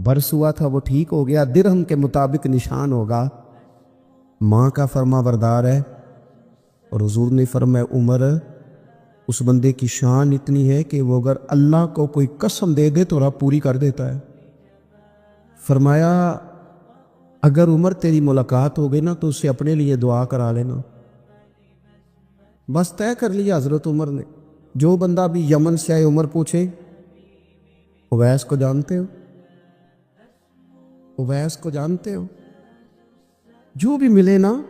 برس ہوا تھا وہ ٹھیک ہو گیا، درہم کے مطابق نشان ہوگا، ماں کا فرما بردار ہے۔ اور حضور نے فرمایا عمر اس بندے کی شان اتنی ہے کہ وہ اگر اللہ کو کوئی قسم دے دے تو رب پوری کر دیتا ہے۔ فرمایا اگر عمر تیری ملاقات ہو گئی نا تو اس سے اپنے لیے دعا کرا لینا۔ بس طے کر لیا حضرت عمر نے۔ جو بندہ بھی یمن سے آئے عمر پوچھے اویس کو جانتے ہو؟ اویس کو جانتے ہو؟ جو بھی ملے نا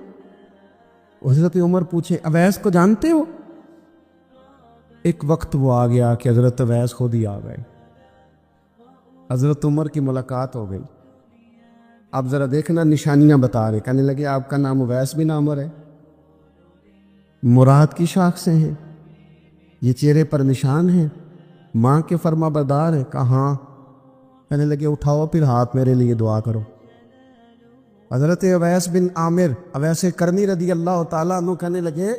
حضرت عمر پوچھے اویس کو جانتے ہو؟ ایک وقت وہ آ گیا کہ حضرت اویس خود ہی آ گئے، حضرت عمر کی ملاقات ہو گئی۔ اب ذرا دیکھنا نشانیاں بتا رہے، کہنے لگے آپ کا نام اویس بن عامر ہے، مراد کی شاخ سے ہیں، یہ چہرے پر نشان ہیں، ماں کے فرما بردار ہے؟ کہا ہاں۔ کہنے لگے اٹھاؤ پھر ہاتھ میرے لیے دعا کرو۔ حضرت اویس بن عامر اویس کرنی رضی اللہ تعالیٰ عنہ کہنے لگے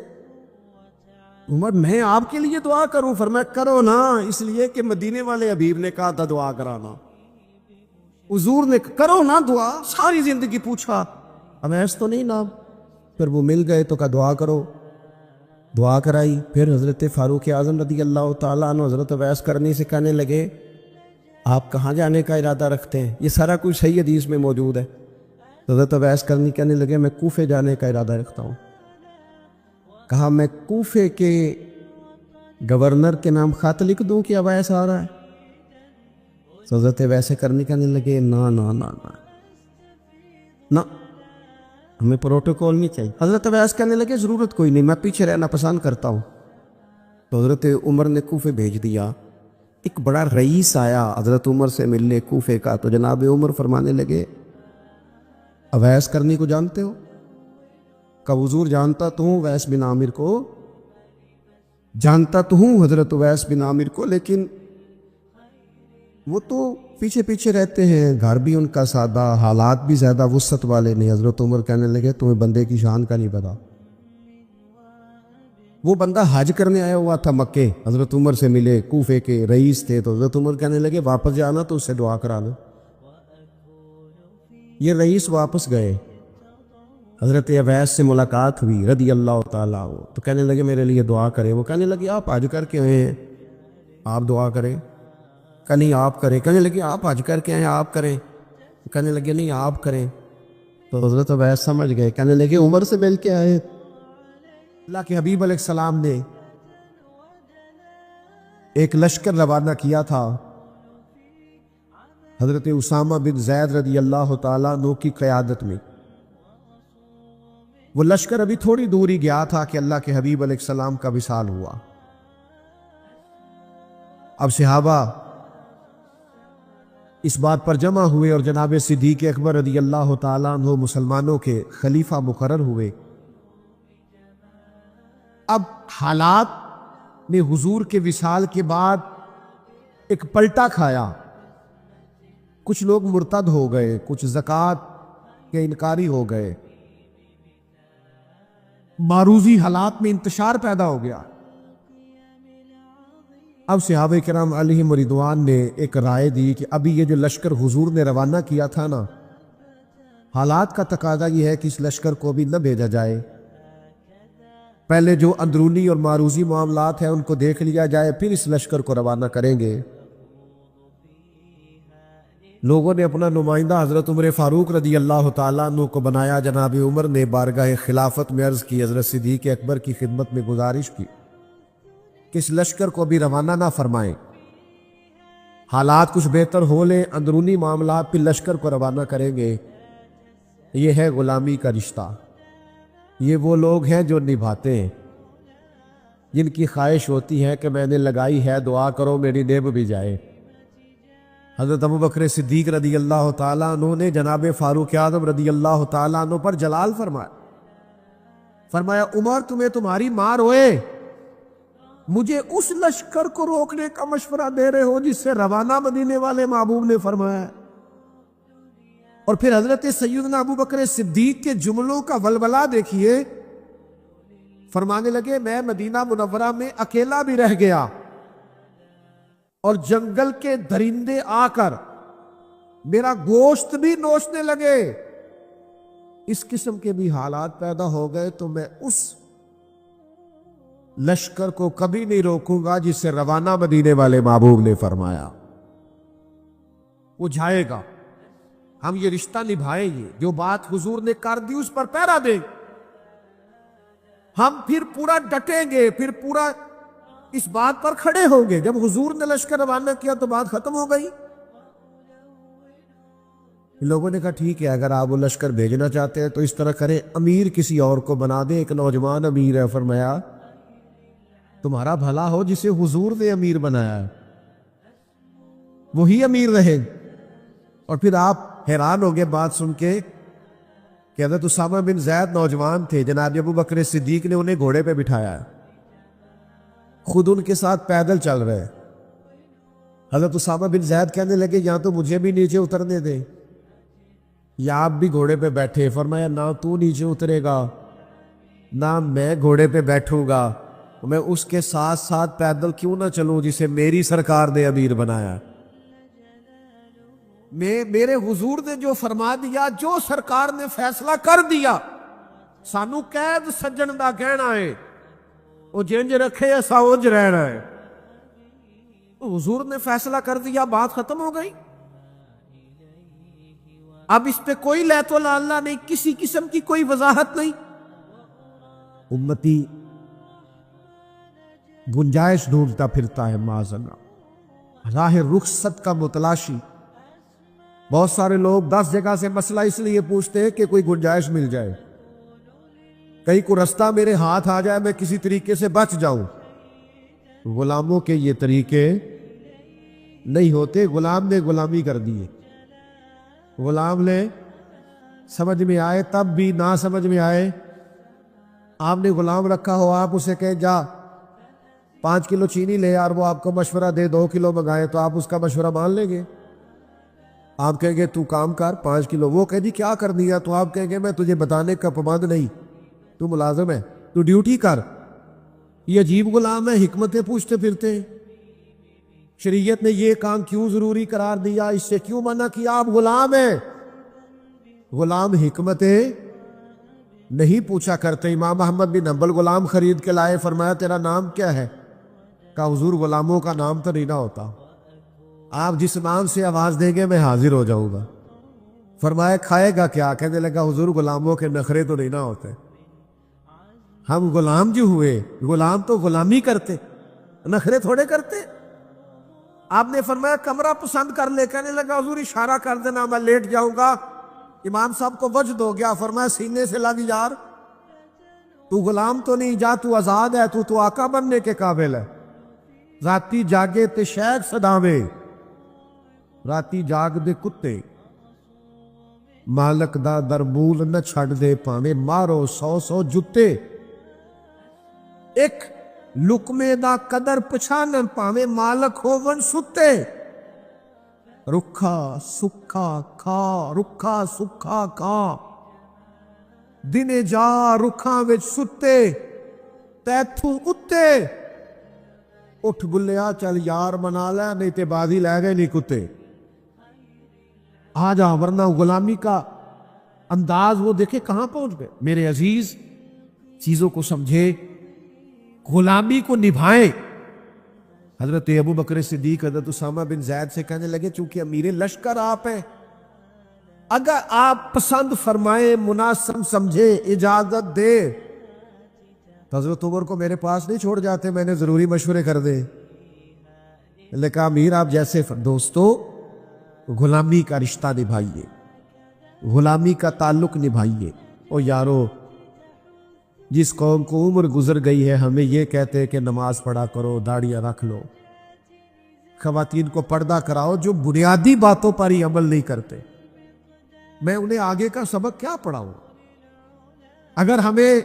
عمر میں آپ کے لیے دعا کروں؟ فرمایا کرو نا، اس لیے کہ مدینے والے حبیب نے کہا تھا دعا کرانا، حضور نے کرو نا دعا، ساری زندگی پوچھا اویس تو نہیں نام، پھر وہ مل گئے تو کہا دعا کرو، دعا کرائی۔ پھر حضرت فاروق اعظم رضی اللہ تعالیٰ عنہ حضرت اویس کرنی سے کہنے لگے آپ کہاں جانے کا ارادہ رکھتے ہیں؟ یہ سارا کچھ صحیح حدیث میں موجود ہے۔ حضرت اویس کرنی کہنے لگے میں کوفے جانے کا ارادہ رکھتا ہوں۔ کہا میں کوفے کے گورنر کے نام خط لکھ دوں کہ اویس آ رہا ہے؟ حضرت اویس کرنی کہنے لگے نا نا نا نا نا، ہمیں پروٹوکول نہیں چاہیے۔ حضرت اویس کہنے لگے ضرورت کوئی نہیں، میں پیچھے رہنا پسند کرتا ہوں۔ تو حضرت عمر نے کوفے بھیج دیا۔ ایک بڑا رئیس آیا حضرت عمر سے ملنے کوفے کا، تو جناب عمر فرمانے لگے اویس کرنی کو جانتے ہو؟ کہ حضور جانتا تو ہوں اویس بن عامر کو، جانتا تو ہوں حضرت اویس بن عامر کو، لیکن وہ تو پیچھے پیچھے رہتے ہیں، گھر بھی ان کا سادہ، حالات بھی زیادہ وسعت والے نہیں۔ حضرت عمر کہنے لگے تمہیں بندے کی شان کا نہیں پتا۔ وہ بندہ حج کرنے آیا ہوا تھا مکے، حضرت عمر سے ملے، کوفے کے رئیس تھے، تو حضرت عمر کہنے لگے واپس جانا تو اس سے دعا کرا لو۔ یہ رئیس واپس گئے، حضرت اویس سے ملاقات ہوئی رضی اللہ تعالیٰ عنہ، تو کہنے لگے میرے لیے دعا کریں۔ وہ کہنے لگے آپ حج کر کے آئے ہیں، آپ دعا کریں؟ کہ نہیں آپ کریں۔ کہنے لگے آپ حج کر کے آئے ہیں، آپ کریں؟ کہنے لگے نہیں آپ کریں۔ تو حضرت اویس سمجھ گئے، کہنے لگے عمر سے مل کے آئے۔ اللہ کے حبیب علیہ السلام نے ایک لشکر روانہ کیا تھا حضرت اسامہ بن زید رضی اللہ تعالیٰ عنہ کی قیادت میں۔ وہ لشکر ابھی تھوڑی دور ہی گیا تھا کہ اللہ کے حبیب علیہ السلام کا وصال ہوا۔ اب صحابہ اس بات پر جمع ہوئے اور جناب صدیق اکبر رضی اللہ تعالیٰ عنہ مسلمانوں کے خلیفہ مقرر ہوئے۔ اب حالات نے حضور کے وصال کے بعد ایک پلٹا کھایا، کچھ لوگ مرتد ہو گئے، کچھ زکوٰۃ کے انکاری ہو گئے، معروضی حالات میں انتشار پیدا ہو گیا۔ اب صحابہ کرام علیہم رضوان نے ایک رائے دی کہ ابھی یہ جو لشکر حضور نے روانہ کیا تھا نا، حالات کا تقاضا یہ ہے کہ اس لشکر کو بھی نہ بھیجا جائے، پہلے جو اندرونی اور معروضی معاملات ہیں ان کو دیکھ لیا جائے، پھر اس لشکر کو روانہ کریں گے۔ لوگوں نے اپنا نمائندہ حضرت عمر فاروق رضی اللہ تعالیٰ عنہ کو بنایا۔ جناب عمر نے بارگاہ خلافت میں عرض کی، حضرت صدیق اکبر کی خدمت میں گزارش کی کہ اس لشکر کو بھی روانہ نہ فرمائیں، حالات کچھ بہتر ہو لیں، اندرونی معاملات پھر لشکر کو روانہ کریں گے۔ یہ ہے غلامی کا رشتہ، یہ وہ لوگ ہیں جو نبھاتے ہیں، جن کی خواہش ہوتی ہے کہ میں نے لگائی ہے دعا کرو میری نبھ بھی جائے۔ حضرت ابوبکر صدیق رضی اللہ تعالیٰ عنہ نے جناب فاروق اعظم رضی اللہ تعالیٰ عنہ پر جلال فرمایا عمر تمہیں تمہاری مار ہوئے، مجھے اس لشکر کو روکنے کا مشورہ دے رہے ہو جس سے روانہ مدینے والے محبوب نے فرمایا۔ اور پھر حضرت سیدنا ابوبکر صدیق کے جملوں کا ولولہ دیکھیے، فرمانے لگے میں مدینہ منورہ میں اکیلا بھی رہ گیا اور جنگل کے درندے آ کر میرا گوشت بھی نوچنے لگے، اس قسم کے بھی حالات پیدا ہو گئے تو میں اس لشکر کو کبھی نہیں روکوں گا جس سے روانہ مدینے والے محبوب نے فرمایا۔ وہ جائے گا، ہم یہ رشتہ نبھائیں گے، جو بات حضور نے کر دی اس پر پہرا دیں، ہم پھر پورا ڈٹیں گے، پھر پورا اس بات پر کھڑے ہوں گے۔ جب حضور نے لشکر روانہ کیا تو بات ختم ہو گئی۔ لوگوں نے کہا ٹھیک ہے، اگر آپ وہ لشکر بھیجنا چاہتے ہیں تو اس طرح کریں، امیر کسی اور کو بنا دیں۔ ایک نوجوان امیر ہے، فرمایا تمہارا بھلا ہو، جسے حضور نے امیر بنایا ہے وہی امیر رہے۔ اور پھر آپ حیران ہو گئے بات سن کے کہ حضرت اسامہ بن زید نوجوان تھے، جناب ابو بکر صدیق نے انہیں گھوڑے پہ بٹھایا ہے، خود ان کے ساتھ پیدل چل رہے۔ حضرت اسامہ بن زید کہنے لگے یا تو مجھے بھی نیچے اترنے دے یا آپ بھی گھوڑے پہ بیٹھے۔ فرمایا نہ تو نیچے اترے گا نہ میں گھوڑے پہ بیٹھوں گا، میں اس کے ساتھ ساتھ پیدل کیوں نہ چلوں جسے میری سرکار نے امیر بنایا۔ میرے حضور نے جو فرما دیا، جو سرکار نے فیصلہ کر دیا، سانو قید سجن دا کہنا ہے، وہ جنج رکھے ایسا اونج رہنا ہے۔ حضور نے فیصلہ کر دیا، بات ختم ہو گئی۔ اب اس پہ کوئی لیت و لالہ نہیں، کسی قسم کی کوئی وضاحت نہیں۔ امتی گنجائش ڈھونڈتا پھرتا ہے معاذاللہ، راہ رخصت کا متلاشی۔ بہت سارے لوگ 10 جگہ سے مسئلہ اس لیے پوچھتے ہیں کہ کوئی گنجائش مل جائے، کہیں کوئی رستہ میرے ہاتھ آ جائے، میں کسی طریقے سے بچ جاؤں۔ غلاموں کے یہ طریقے نہیں ہوتے۔ غلام نے غلامی کر دی ہے، غلام نے سمجھ میں آئے تب بھی، نہ سمجھ میں آئے۔ آپ نے غلام رکھا ہو، آپ اسے کہیں جا 5 کلو چینی لے، اور وہ آپ کو مشورہ دے 2 کلو منگائے، تو آپ اس کا مشورہ مان لیں گے؟ آپ کہیں گے تو کام کر 5 کلو، وہ کہہ دی کیا کر دیا، تو آپ کہیں گے میں تجھے بتانے کا پابند نہیں، تو ملازم ہے، تو ڈیوٹی کر۔ یہ عجیب غلام ہے، حکمتیں پوچھتے پھرتے ہیں، شریعت نے یہ کام کیوں ضروری قرار دیا، اس سے کیوں منع کیا؟ آپ غلام ہیں، غلام حکمتیں نہیں پوچھا کرتے۔ امام احمد بن حنبل غلام خرید کے لائے، فرمایا تیرا نام کیا ہے؟ کہا حضور غلاموں کا نام تو نہیں نہ ہوتا، آپ جس نام سے آواز دیں گے میں حاضر ہو جاؤں گا۔ فرمایا کھائے گا کیا؟ کہنے لگا حضور غلاموں کے نخرے تو نہیں نہ ہوتے، ہم غلام جو ہوئے، غلام تو غلامی کرتے، نخرے تھوڑے کرتے۔ آپ نے فرمایا کمرہ پسند کر لے، کہنے لگا حضور اشارہ کر دینا میں لیٹ جاؤں گا۔ امام صاحب کو وجد ہو گیا، فرمایا سینے سے لگ یار، تو غلام تو نہیں، جا تو آزاد ہے، تو آقا بننے کے قابل ہے۔ راتی جاگے تے شیخ صداوے، راتی جاگ دے کتے، مالک دا دربول نہ چھڑ دے، پاویں مارو 100 جتے، ایک لقمے دا قدر پچھانن، پاویں مالک ہوون ستے، رکھا سکھا کھا، رکھا سکھا کھا، دنے جا رکھاں وچ ستے، تیتھوں اتے، اٹھ بلیا چل یار منا لے، نہیں تے بازی لے گئے نہیں کتے۔ آ جا، ورنہ غلامی کا انداز وہ دیکھے کہاں پہنچ گئے۔ میرے عزیز، چیزوں کو سمجھے، غلامی کو نبھائیں۔ حضرت ابو بکر صدیق حضرت اسامہ بن زید سے کہنے لگے چونکہ امیر لشکر آپ ہیں، اگر آپ پسند فرمائیں، مناسب سمجھے، اجازت دے تو حضرت عمر کو میرے پاس نہیں چھوڑ جاتے، میں نے ضروری مشورے کر دے۔ نے کہا امیر آپ جیسے دوستو، غلامی کا رشتہ نبھائیے، غلامی کا تعلق نبھائیے۔ او یارو، جس قوم کو عمر گزر گئی ہے ہمیں یہ کہتے ہیں کہ نماز پڑھا کرو، داڑیاں رکھ لو، خواتین کو پردہ کراؤ، جو بنیادی باتوں پر ہی عمل نہیں کرتے، میں انہیں آگے کا سبق کیا پڑھاؤں؟ اگر ہمیں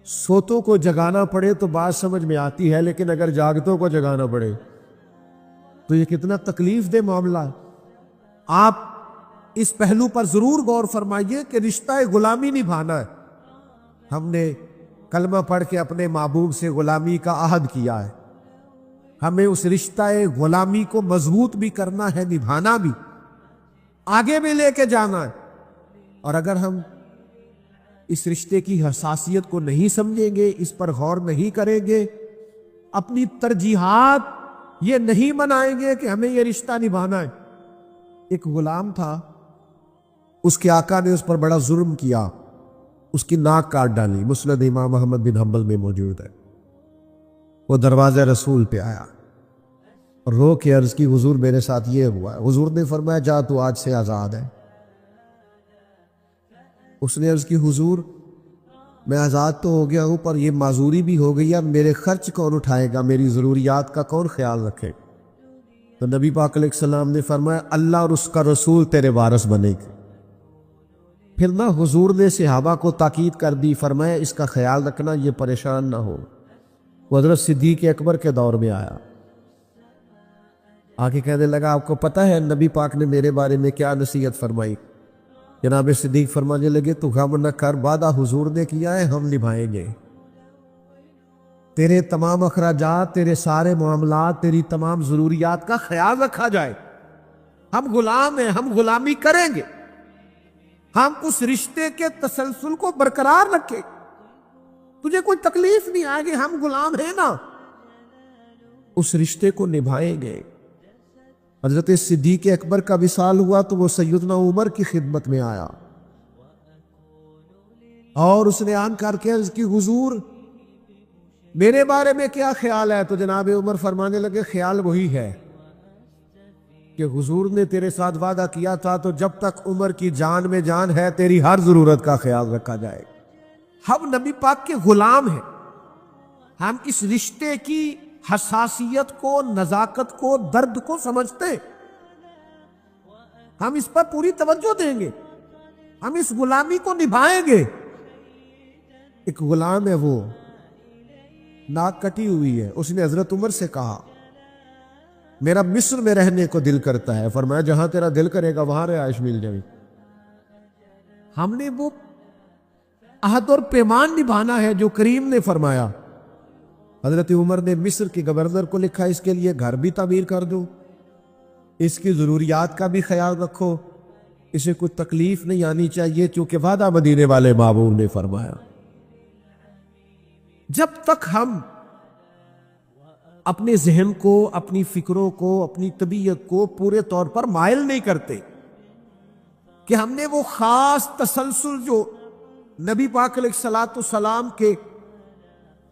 سوتوں کو جگانا پڑے تو بات سمجھ میں آتی ہے، لیکن اگر جاگتوں کو جگانا پڑے تو یہ کتنا تکلیف دہ معاملہ ہے۔ آپ اس پہلو پر ضرور غور فرمائیے کہ رشتہ غلامی نبھانا ہے۔ ہم نے کلمہ پڑھ کے اپنے محبوب سے غلامی کا عہد کیا ہے، ہمیں اس رشتہ غلامی کو مضبوط بھی کرنا ہے، نبھانا بھی، آگے بھی لے کے جانا ہے۔ اور اگر ہم اس رشتے کی حساسیت کو نہیں سمجھیں گے، اس پر غور نہیں کریں گے، اپنی ترجیحات یہ نہیں بنائیں گے کہ ہمیں یہ رشتہ نبھانا ہے۔ ایک غلام تھا، اس کے آقا نے اس پر بڑا ظلم کیا، اس کی ناک کاٹ ڈالی، مسند امام احمد بن حنبل میں موجود ہے۔ وہ دروازہ رسول پہ آیا اور رو کے عرض کی، حضور میرے ساتھ یہ ہوا ہے۔ حضور نے فرمایا جا تو آج سے آزاد ہے۔ اس نے عرض کی، حضور میں آزاد تو ہو گیا ہوں، پر یہ معذوری بھی ہو گئی ہے، میرے خرچ کون اٹھائے گا، میری ضروریات کا کون خیال رکھے؟ تو نبی پاک علیہ السلام نے فرمایا اللہ اور اس کا رسول تیرے وارث بنے گے۔ پھر نہ حضور نے صحابہ کو تاکید کر دی، فرمایا اس کا خیال رکھنا، یہ پریشان نہ ہو۔ وہ حضرت صدیق اکبر کے دور میں آیا، آگے کہنے لگا آپ کو پتہ ہے نبی پاک نے میرے بارے میں کیا نصیحت فرمائی؟ جناب صدیق فرمانے لگے تو غم نہ کر، وعدہ حضور نے کیا ہے، ہم نبھائیں گے۔ تیرے تمام اخراجات، تیرے سارے معاملات، تیری تمام ضروریات کا خیال رکھا جائے۔ ہم غلام ہیں، ہم غلامی کریں گے، ہم اس رشتے کے تسلسل کو برقرار رکھیں، تجھے کوئی تکلیف نہیں آئے گی، ہم غلام ہیں نا، اس رشتے کو نبھائیں گے۔ حضرت صدیق اکبر کا وصال ہوا تو وہ سیدنا عمر کی خدمت میں آیا اور اس نے آن کر کے عرض کی، حضور میرے بارے میں کیا خیال ہے؟ تو جناب عمر فرمانے لگے خیال وہی ہے کہ حضور نے تیرے ساتھ وعدہ کیا تھا، تو جب تک عمر کی جان میں جان ہے تیری ہر ضرورت کا خیال رکھا جائے۔ ہم نبی پاک کے غلام ہیں، ہم اس رشتے کی حساسیت کو، نزاکت کو، درد کو سمجھتے ہیں، ہم اس پر پوری توجہ دیں گے، ہم اس غلامی کو نبھائیں گے۔ ایک غلام ہے، وہ ناک کٹی ہوئی ہے، اس نے حضرت عمر سے کہا میرا مصر میں رہنے کو دل کرتا ہے۔ فرمایا جہاں تیرا دل کرے گا وہاں رہائش مل جائے۔ ہم نے وہ عہد اور پیمان نبھانا ہے جو کریم نے فرمایا۔ حضرت عمر نے مصر کے گورنر کو لکھا اس کے لیے گھر بھی تعمیر کر دو، اس کی ضروریات کا بھی خیال رکھو، اسے کوئی تکلیف نہیں آنی چاہیے، چونکہ وعدہ مدینے والے محبوب نے فرمایا۔ جب تک ہم اپنے ذہن کو، اپنی فکروں کو، اپنی طبیعت کو پورے طور پر مائل نہیں کرتے کہ ہم نے وہ خاص تسلسل جو نبی پاک علیہ الصلوۃ والسلام کے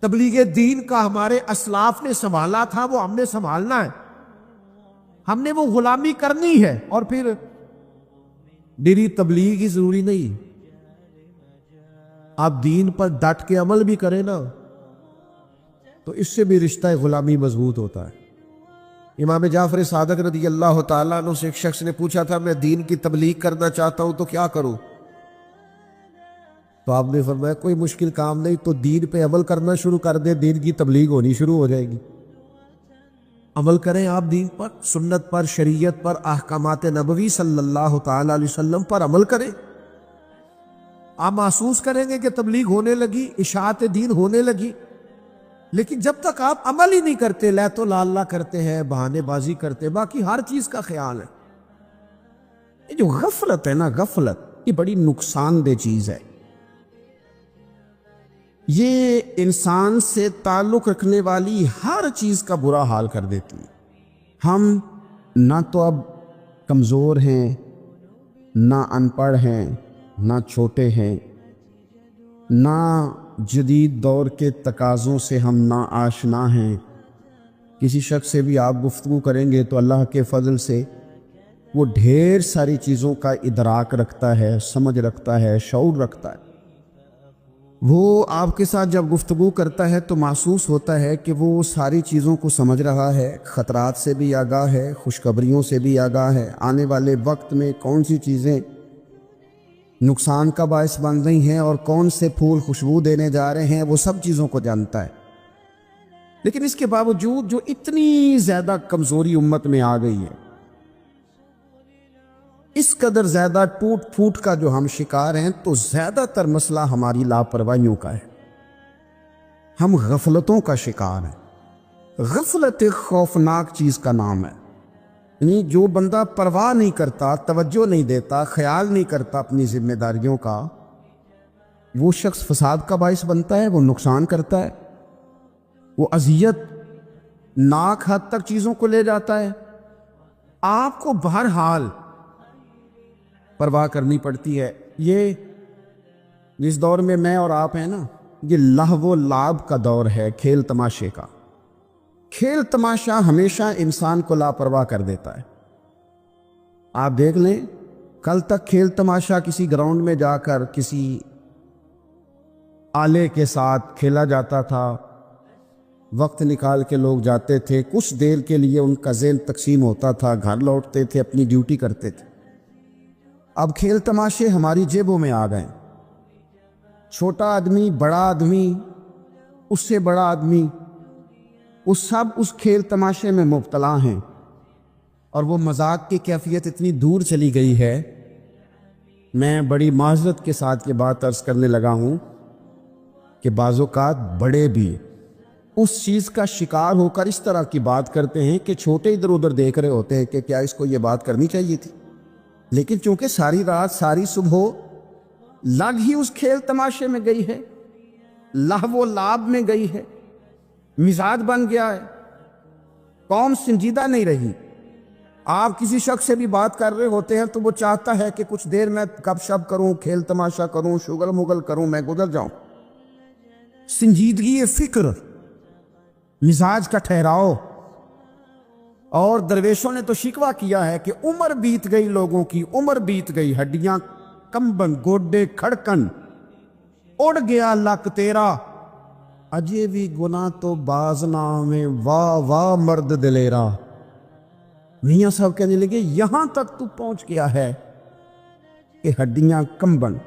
تبلیغ دین کا ہمارے اسلاف نے سنبھالا تھا، وہ ہم نے سنبھالنا ہے، ہم نے وہ غلامی کرنی ہے۔ اور پھر ڈیری تبلیغ ہی ضروری نہیں، آپ دین پر ڈٹ کے عمل بھی کریں نا، تو اس سے بھی رشتہ غلامی مضبوط ہوتا ہے۔ امام جعفر صادق رضی اللہ تعالیٰ عنہ سے ایک شخص نے پوچھا تھا میں دین کی تبلیغ کرنا چاہتا ہوں تو کیا کروں؟ تو آپ نے فرمایا کوئی مشکل کام نہیں، تو دین پہ عمل کرنا شروع کر دے، دین کی تبلیغ ہونی شروع ہو جائے گی۔ عمل کریں آپ دین پر، سنت پر، شریعت پر، احکامات نبوی صلی اللہ تعالیٰ علیہ وسلم پر عمل کریں، آپ محسوس کریں گے کہ تبلیغ ہونے لگی، اشاعت دین ہونے لگی۔ لیکن جب تک آپ عمل ہی نہیں کرتے، لا تو لا اللہ کرتے ہیں، بہانے بازی کرتے، باقی ہر چیز کا خیال ہے، یہ جو غفلت ہے نا، غفلت یہ بڑی نقصان دہ چیز ہے، یہ انسان سے تعلق رکھنے والی ہر چیز کا برا حال کر دیتی ہے۔ ہم نہ تو اب کمزور ہیں، نہ ان پڑھ ہیں، نہ چھوٹے ہیں، نہ جدید دور کے تقاضوں سے ہم نا آشنا ہیں۔ کسی شخص سے بھی آپ گفتگو کریں گے تو اللہ کے فضل سے وہ ڈھیر ساری چیزوں کا ادراک رکھتا ہے، سمجھ رکھتا ہے، شعور رکھتا ہے۔ وہ آپ کے ساتھ جب گفتگو کرتا ہے تو محسوس ہوتا ہے کہ وہ ساری چیزوں کو سمجھ رہا ہے، خطرات سے بھی آگاہ ہے، خوشخبریوں سے بھی آگاہ ہے، آنے والے وقت میں کون سی چیزیں نقصان کا باعث بن رہی ہیں اور کون سے پھول خوشبو دینے جا رہے ہیں، وہ سب چیزوں کو جانتا ہے۔ لیکن اس کے باوجود جو اتنی زیادہ کمزوری امت میں آ گئی ہے، اس قدر زیادہ ٹوٹ پھوٹ کا جو ہم شکار ہیں، تو زیادہ تر مسئلہ ہماری لاپرواہیوں کا ہے، ہم غفلتوں کا شکار ہیں۔ غفلت ایک خوفناک چیز کا نام ہے، یعنی جو بندہ پرواہ نہیں کرتا، توجہ نہیں دیتا، خیال نہیں کرتا اپنی ذمہ داریوں کا، وہ شخص فساد کا باعث بنتا ہے، وہ نقصان کرتا ہے، وہ اذیت ناک حد تک چیزوں کو لے جاتا ہے۔ آپ کو بہرحال پرواہ کرنی پڑتی ہے۔ یہ جس دور میں میں اور آپ ہیں نا، یہ لہو و لعب کا دور ہے، کھیل تماشے کا۔ کھیل تماشا ہمیشہ انسان کو لاپرواہ کر دیتا ہے۔ آپ دیکھ لیں، کل تک کھیل تماشا کسی گراؤنڈ میں جا کر کسی آلے کے ساتھ کھیلا جاتا تھا، وقت نکال کے لوگ جاتے تھے، کچھ دیر کے لیے ان کا ذہن تقسیم ہوتا تھا، گھر لوٹتے تھے، اپنی ڈیوٹی کرتے تھے۔ اب کھیل تماشے ہماری جیبوں میں آ گئے، چھوٹا آدمی، بڑا آدمی، اس سے بڑا آدمی، وہ سب اس کھیل تماشے میں مبتلا ہیں، اور وہ مذاق کی کیفیت اتنی دور چلی گئی ہے، میں بڑی معذرت کے ساتھ یہ بات عرض کرنے لگا ہوں کہ بعض اوقات بڑے بھی اس چیز کا شکار ہو کر اس طرح کی بات کرتے ہیں کہ چھوٹے ادھر ادھر دیکھ رہے ہوتے ہیں کہ کیا اس کو یہ بات کرنی چاہیے تھی، لیکن چونکہ ساری رات ساری صبح لگ ہی اس کھیل تماشے میں گئی ہے، لہو و لعب میں گئی ہے، مزاج بن گیا ہے، قوم سنجیدہ نہیں رہی۔ آپ کسی شخص سے بھی بات کر رہے ہوتے ہیں تو وہ چاہتا ہے کہ کچھ دیر میں گپ شپ کروں، کھیل تماشا کروں، شغل مغل کروں، میں گزر جاؤں۔ سنجیدگی فکر، مزاج کا ٹھہراؤ۔ اور درویشوں نے تو شکوہ کیا ہے کہ عمر بیت گئی، لوگوں کی عمر بیت گئی، ہڈیاں کمبن، گوڈے کھڑکن، اڑ گیا لک تیرا، اجے بھی گناہ تو باز نامے، واہ واہ مرد دلیرا۔ میاں صاحب کہنے لگے یہاں تک تو پہنچ گیا ہے کہ ہڈیاں کمبن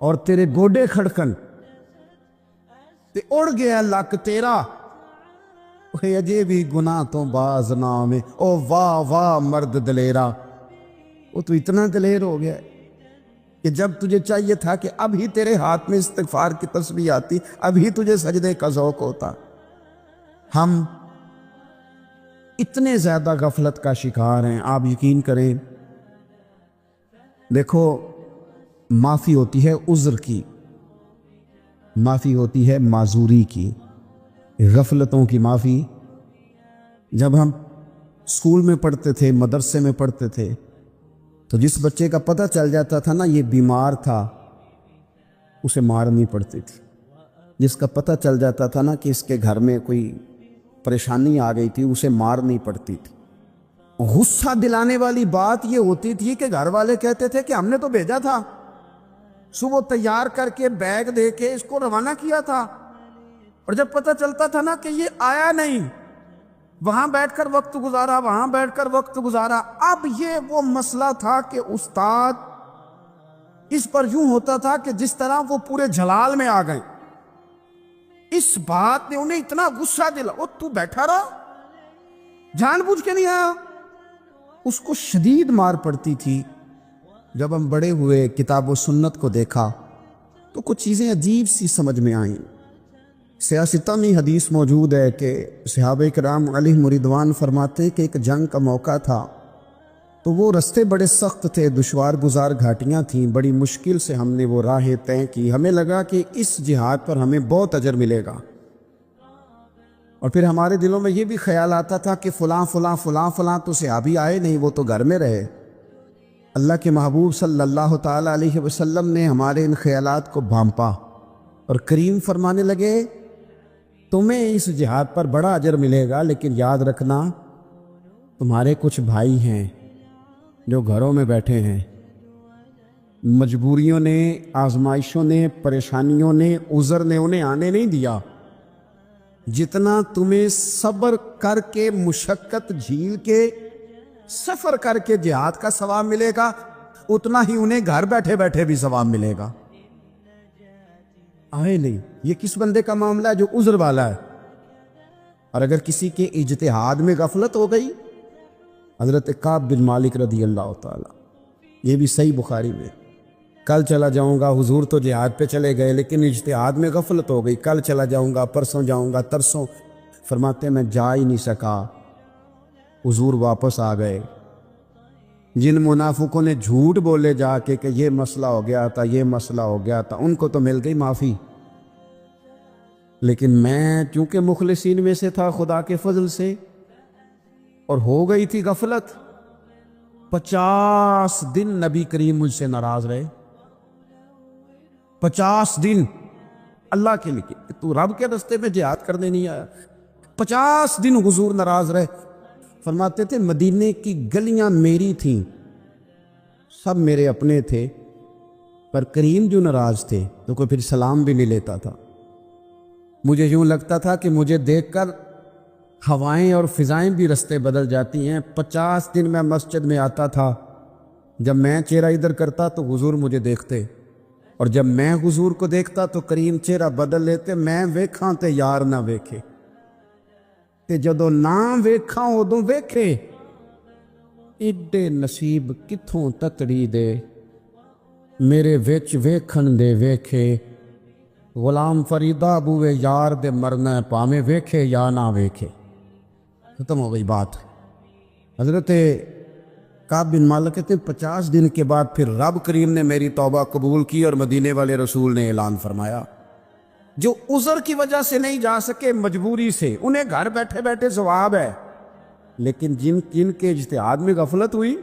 اور تیرے گوڈے کھڑکن تے اڑ گیا لک تیرا، اجے بھی گناہ تو باز نامے، او واہ واہ مرد دلیرا۔ وہ تو اتنا دلیر ہو گیا کہ جب تجھے چاہیے تھا کہ اب ہی تیرے ہاتھ میں استغفار کی تسبیح آتی، اب ہی تجھے سجدے کا ذوق ہوتا۔ ہم اتنے زیادہ غفلت کا شکار ہیں، آپ یقین کریں۔ دیکھو، معافی ہوتی ہے عذر کی، معافی ہوتی ہے معذوری کی، غفلتوں کی معافی۔ جب ہم اسکول میں پڑھتے تھے، مدرسے میں پڑھتے تھے، تو جس بچے کا پتہ چل جاتا تھا نا یہ بیمار تھا، اسے مار نہیں پڑتی تھی۔ جس کا پتہ چل جاتا تھا نا کہ اس کے گھر میں کوئی پریشانی آ گئی تھی، اسے مار نہیں پڑتی تھی۔ غصہ دلانے والی بات یہ ہوتی تھی کہ گھر والے کہتے تھے کہ ہم نے تو بھیجا تھا، صبح تیار کر کے بیگ دے کے اس کو روانہ کیا تھا، اور جب پتہ چلتا تھا نا کہ یہ آیا نہیں، وہاں بیٹھ کر وقت گزارا، وہاں بیٹھ کر وقت گزارا۔ اب یہ وہ مسئلہ تھا کہ استاد اس پر یوں ہوتا تھا کہ جس طرح وہ پورے جلال میں آ گئے۔ اس بات نے انہیں اتنا غصہ دلا، وہ تو بیٹھا رہا، جان بوجھ کے نہیں آیا۔ اس کو شدید مار پڑتی تھی۔ جب ہم بڑے ہوئے، کتاب و سنت کو دیکھا تو کچھ چیزیں عجیب سی سمجھ میں آئیں۔ سیاستہ میں حدیث موجود ہے کہ صحابہ کرام علیہم رضوان فرماتے ہیں کہ ایک جنگ کا موقع تھا، تو وہ رستے بڑے سخت تھے، دشوار گزار گھاٹیاں تھیں، بڑی مشکل سے ہم نے وہ راہیں طے کی۔ ہمیں لگا کہ اس جہاد پر ہمیں بہت اجر ملے گا، اور پھر ہمارے دلوں میں یہ بھی خیال آتا تھا کہ فلاں فلاں فلاں فلاں تو صحابی آئے نہیں، وہ تو گھر میں رہے۔ اللہ کے محبوب صلی اللہ تعالیٰ علیہ وسلم نے ہمارے ان خیالات کو بھانپا اور کریم فرمانے لگے تمہیں اس جہاد پر بڑا اجر ملے گا، لیکن یاد رکھنا تمہارے کچھ بھائی ہیں جو گھروں میں بیٹھے ہیں، مجبوریوں نے، آزمائشوں نے، پریشانیوں نے، عذر نے انہیں آنے نہیں دیا۔ جتنا تمہیں صبر کر کے، مشقت جھیل کے، سفر کر کے جہاد کا ثواب ملے گا، اتنا ہی انہیں گھر بیٹھے بیٹھے بھی ثواب ملے گا۔ آئے نہیں، یہ کس بندے کا معاملہ ہے جو عذر والا ہے؟ اور اگر کسی کے اجتہاد میں غفلت ہو گئی، حضرت کعب بن مالک رضی اللہ تعالیٰ، یہ بھی صحیح بخاری میں، کل چلا جاؤں گا، حضور تو جہاد پہ چلے گئے لیکن اجتہاد میں غفلت ہو گئی، کل چلا جاؤں گا، پرسوں جاؤں گا، ترسوں، فرماتے میں جا ہی نہیں سکا، حضور واپس آ گئے۔ جن منافقوں نے جھوٹ بولے جا کے کہ یہ مسئلہ ہو گیا تھا، یہ مسئلہ ہو گیا تھا، ان کو تو مل گئی معافی، لیکن میں چونکہ مخلصین میں سے تھا خدا کے فضل سے، اور ہو گئی تھی غفلت، 50 دن نبی کریم مجھ سے ناراض رہے۔ 50 دن اللہ کے لیے، تو رب کے راستے میں جہاد کرنے نہیں آیا، 50 دن حضور ناراض رہے۔ فرماتے تھے مدینے کی گلیاں میری تھیں، سب میرے اپنے تھے، پر کریم جو ناراض تھے تو کوئی پھر سلام بھی نہیں لیتا تھا۔ مجھے یوں لگتا تھا کہ مجھے دیکھ کر ہوائیں اور فضائیں بھی رستے بدل جاتی ہیں۔ 50 دن میں مسجد میں آتا تھا، جب میں چہرہ ادھر کرتا تو حضور مجھے دیکھتے، اور جب میں حضور کو دیکھتا تو کریم چہرہ بدل لیتے، میں ویکھاں تے یار نہ ویکھے، تے جدوں نہ ویکھاں ادوں ویکھے، ایڈے نصیب کتھوں تتڑی دے، میرے وچ ویکھن دے ویکھے، غلام فریدہ بوئے یار دے مرنا پامے ویکھے یا نہ ویکھے۔ ختم ہو گئی بات۔ حضرت کعب بن مالک کہتے ہیں 50 دن کے بعد پھر رب کریم نے میری توبہ قبول کی، اور مدینے والے رسول نے اعلان فرمایا جو عذر کی وجہ سے نہیں جا سکے، مجبوری سے، انہیں گھر بیٹھے بیٹھے ثواب ہے، لیکن جن کے اجتہاد میں غفلت ہوئی،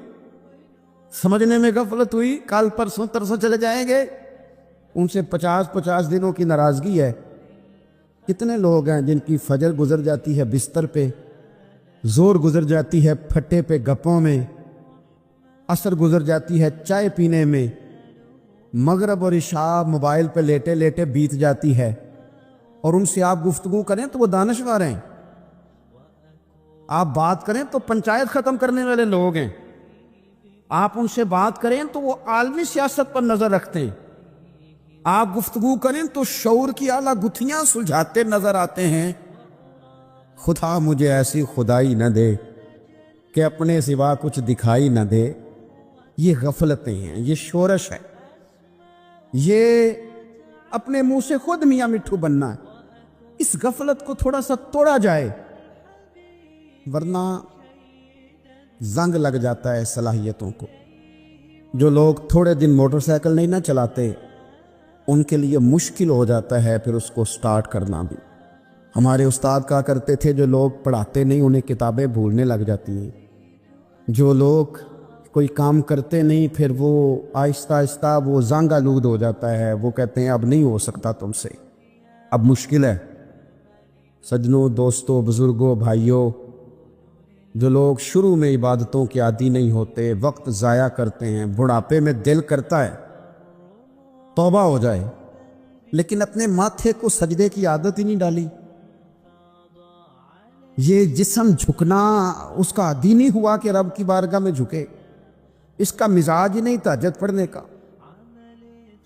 سمجھنے میں غفلت ہوئی، کل پرسوں ترسوں چلے جائیں گے، ان سے 50 دنوں کی ناراضگی ہے۔ کتنے لوگ ہیں جن کی فجر گزر جاتی ہے بستر پہ، زور گزر جاتی ہے پھٹے پہ گپوں میں، عصر گزر جاتی ہے چائے پینے میں، مغرب اور عشاء موبائل پہ لیٹے لیٹے بیت جاتی ہے، اور ان سے آپ گفتگو کریں تو وہ دانشور ہیں، آپ بات کریں تو پنچایت ختم کرنے والے لوگ ہیں، آپ ان سے بات کریں تو وہ عالمی سیاست پر نظر رکھتے ہیں، آپ گفتگو کریں تو شعور کی اعلیٰ گتھیاں سلجھاتے نظر آتے ہیں۔ خدا مجھے ایسی خدائی نہ دے کہ اپنے سوا کچھ دکھائی نہ دے۔ یہ غفلتیں ہیں، یہ شورش ہے، یہ اپنے منہ سے خود میاں مٹھو بننا ہے۔ اس غفلت کو تھوڑا سا توڑا جائے، ورنہ زنگ لگ جاتا ہے صلاحیتوں کو۔ جو لوگ تھوڑے دن موٹر سائیکل نہیں نہ چلاتے، ان کے لیے مشکل ہو جاتا ہے پھر اس کو سٹارٹ کرنا بھی۔ ہمارے استاد کہا کرتے تھے جو لوگ پڑھاتے نہیں انہیں کتابیں بھولنے لگ جاتی ہیں، جو لوگ کوئی کام کرتے نہیں پھر وہ آہستہ آہستہ وہ زنگ آلود ہو جاتا ہے، وہ کہتے ہیں اب نہیں ہو سکتا تم سے، اب مشکل ہے۔ سجنوں، دوستوں، بزرگوں، بھائیوں، جو لوگ شروع میں عبادتوں کے عادی نہیں ہوتے، وقت ضائع کرتے ہیں، بڑھاپے میں دل کرتا ہے توبہ ہو جائے، لیکن اپنے ماتھے کو سجدے کی عادت ہی نہیں ڈالی، یہ جسم جھکنا اس کا عادی نہیں ہوا کہ رب کی بارگاہ میں جھکے، اس کا مزاج ہی نہیں تہجد پڑھنے کا،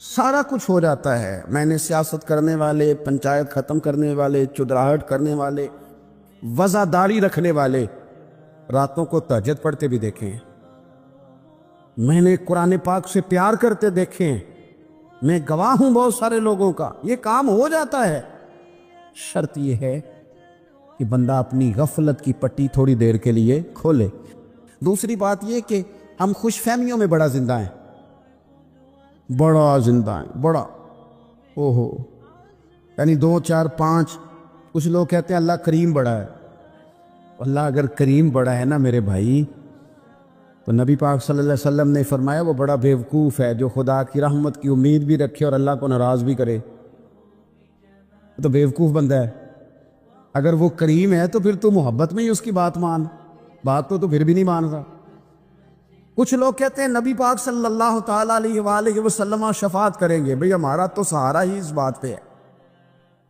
سارا کچھ ہو جاتا ہے۔ میں نے سیاست کرنے والے، پنچایت ختم کرنے والے، چدراہٹ کرنے والے، وزاداری رکھنے والے راتوں کو تہجد پڑھتے بھی دیکھے ہیں، میں نے قرآن پاک سے پیار کرتے دیکھے ہیں، میں گواہ ہوں بہت سارے لوگوں کا، یہ کام ہو جاتا ہے۔ شرط یہ ہے کہ بندہ اپنی غفلت کی پٹی تھوڑی دیر کے لیے کھولے۔ دوسری بات یہ کہ ہم خوش فہمیوں میں بڑا زندہ ہیں، بڑا زندہ ہیں، بڑا اوہو، یعنی 2 4 5، کچھ لوگ کہتے ہیں اللہ کریم بڑا ہے۔ اللہ اگر کریم بڑا ہے نا میرے بھائی، تو نبی پاک صلی اللہ علیہ وسلم نے فرمایا وہ بڑا بیوقوف ہے جو خدا کی رحمت کی امید بھی رکھے اور اللہ کو ناراض بھی کرے، تو بیوقوف بندہ ہے۔ اگر وہ کریم ہے تو پھر تو محبت میں ہی اس کی بات مان، بات تو پھر بھی نہیں مان رہا۔ کچھ لوگ کہتے ہیں نبی پاک صلی اللہ تعالیٰ علیہ وآلہ وسلم شفاعت کریں گے، بھئی ہمارا تو سہارا ہی اس بات پہ ہے،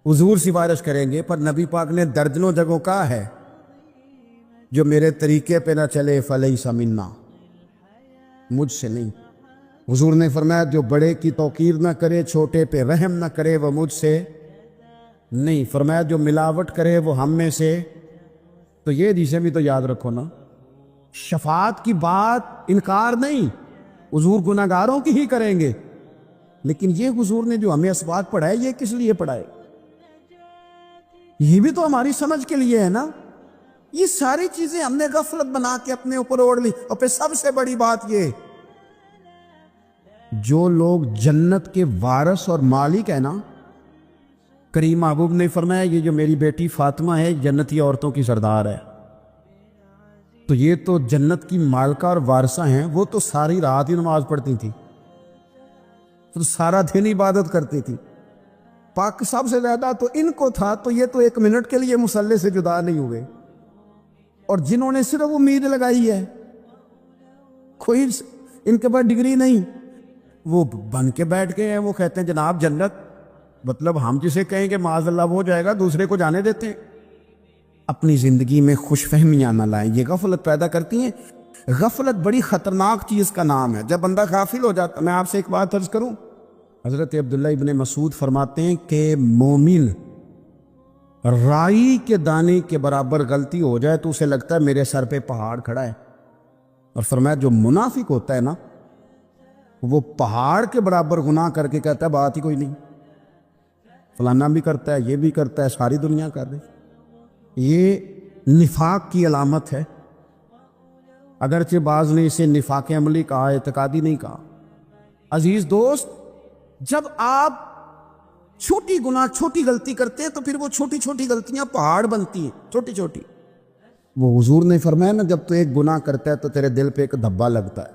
حضور سفارش کریں گے، پر نبی پاک نے درجنوں جگہوں کہا ہے جو میرے طریقے پہ نہ چلے فلیس منا، مجھ سے نہیں۔ حضور نے فرمایا جو بڑے کی توقیر نہ کرے، چھوٹے پہ رحم نہ کرے، وہ مجھ سے نہیں۔ فرمایا جو ملاوٹ کرے وہ ہم میں سے، تو یہ حدیثیں بھی تو یاد رکھو نا۔ شفاعت کی بات انکار نہیں، حضور گناہگاروں کی ہی کریں گے، لیکن یہ حضور نے جو ہمیں اسباق پڑھائے یہ کس لیے پڑھائے؟ یہ بھی تو ہماری سمجھ کے لیے ہے نا. یہ ساری چیزیں ہم نے غفلت بنا کے اپنے اوپر اوڑھ لی. اور پھر سب سے بڑی بات یہ، جو لوگ جنت کے وارث اور مالک ہیں نا، کریم محبوب نے فرمایا یہ جو میری بیٹی فاطمہ ہے جنتی عورتوں کی سردار ہے. تو یہ تو جنت کی مالکہ اور وارثہ ہیں. وہ تو ساری رات ہی نماز پڑھتی تھی، تو سارا دن عبادت کرتی تھی. پاک سب سے زیادہ تو ان کو تھا، تو یہ تو ایک منٹ کے لیے مصلی سے جدا نہیں ہوئے. اور جنہوں نے صرف امید لگائی ہے، کوئی ان کے پاس ڈگری نہیں، وہ بن کے بیٹھ گئے ہیں. وہ کہتے ہیں جناب جنت، مطلب ہم جسے کہیں کہ معاذ اللہ وہ ہو جائے گا، دوسرے کو جانے دیتے ہیں. اپنی زندگی میں خوش فہمیاں نہ لائیں، یہ غفلت پیدا کرتی ہیں. غفلت بڑی خطرناک چیز کا نام ہے. جب بندہ غافل ہو جاتا، میں آپ سے ایک بات عرض کروں، حضرت عبداللہ ابن مسعود فرماتے ہیں کہ مومن رائی کے دانے کے برابر غلطی ہو جائے تو اسے لگتا ہے میرے سر پہ پہاڑ کھڑا ہے. اور فرمایا جو منافق ہوتا ہے نا، وہ پہاڑ کے برابر گناہ کر کے کہتا ہے بات ہی کوئی نہیں، فلانا بھی کرتا ہے، یہ بھی کرتا ہے، ساری دنیا کر رہی. یہ نفاق کی علامت ہے. اگرچہ بعض نے اسے نفاق عملی کہا، اعتقادی نہیں کہا. عزیز دوست، جب آپ چھوٹی گناہ چھوٹی غلطی کرتے ہیں تو پھر وہ چھوٹی چھوٹی غلطیاں پہاڑ بنتی ہیں، چھوٹی چھوٹی. وہ حضور نے فرمایا نا، جب تو ایک گناہ کرتا ہے تو تیرے دل پہ ایک دھبا لگتا ہے،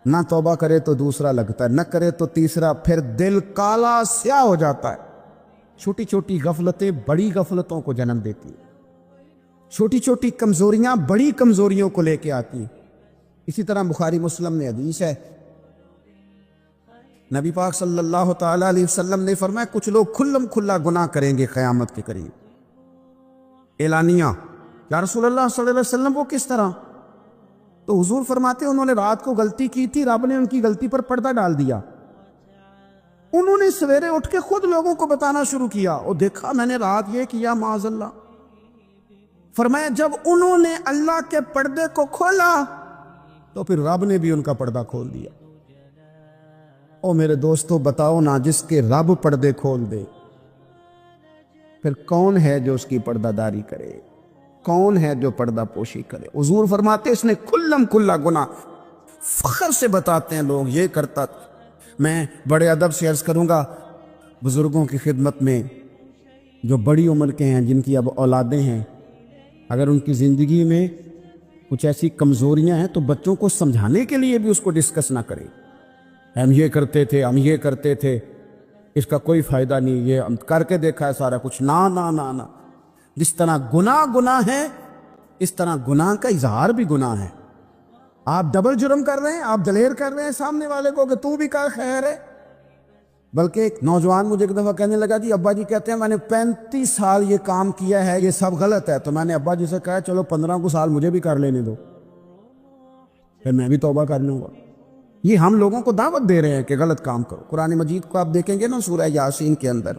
نہ توبہ کرے تو دوسرا لگتا ہے، نہ کرے تو تیسرا، پھر دل کالا سیاہ ہو جاتا ہے. چھوٹی چھوٹی غفلتیں بڑی غفلتوں کو جنم دیتی ہیں. چھوٹی چھوٹی کمزوریاں بڑی کمزوریوں کو لے کے آتی ہیں. اسی طرح بخاری مسلم میں حدیث ہے، نبی پاک صلی اللہ تعالی علیہ وسلم نے فرمایا کچھ لوگ کھلم کھلا گناہ کریں گے قیامت کے قریب. اعلانیہ، یا رسول اللہ صلی اللہ علیہ وسلم وہ کس طرح؟ تو حضور فرماتے انہوں نے رات کو غلطی کی تھی، رب نے ان کی غلطی پر پردہ ڈال دیا. انہوں نے سویرے اٹھ کے خود لوگوں کو بتانا شروع کیا، اور دیکھا میں نے رات یہ کیا، معاذ اللہ. فرمایا جب انہوں نے اللہ کے پردے کو کھولا تو پھر رب نے بھی ان کا پردہ کھول دیا. او میرے دوستو بتاؤ نا، جس کے رب پردے کھول دے پھر کون ہے جو اس کی پردہ داری کرے؟ کون ہے جو پردہ پوشی کرے؟ حضور فرماتے اس نے کھلم کھلا گناہ، فخر سے بتاتے ہیں لوگ یہ کرتا. میں بڑے ادب سے عرض کروں گا بزرگوں کی خدمت میں، جو بڑی عمر کے ہیں، جن کی اب اولادیں ہیں، اگر ان کی زندگی میں کچھ ایسی کمزوریاں ہیں تو بچوں کو سمجھانے کے لیے بھی اس کو ڈسکس نہ کریں. ہم یہ کرتے تھے، ہم یہ کرتے تھے، اس کا کوئی فائدہ نہیں، یہ ہم کر کے دیکھا ہے سارا کچھ. نہ نہ نہ نہ، جس طرح گناہ ہے اس طرح گناہ کا اظہار بھی گناہ ہے. آپ ڈبل جرم کر رہے ہیں، آپ دلیر کر رہے ہیں سامنے والے کو کہ تو بھی کر خیر ہے. بلکہ ایک نوجوان مجھے ایک دفعہ کہنے لگا جی ابا جی کہتے ہیں میں نے 35 سال یہ کام کیا ہے، یہ سب غلط ہے. تو میں نے ابا جی سے کہا چلو 15 کو سال مجھے بھی کر لینے دو، پھر میں بھی توبہ کر لوں گا. یہ ہم لوگوں کو دعوت دے رہے ہیں کہ غلط کام کرو. قرآن مجید کو آپ دیکھیں گے نا، سورہ یاسین کے اندر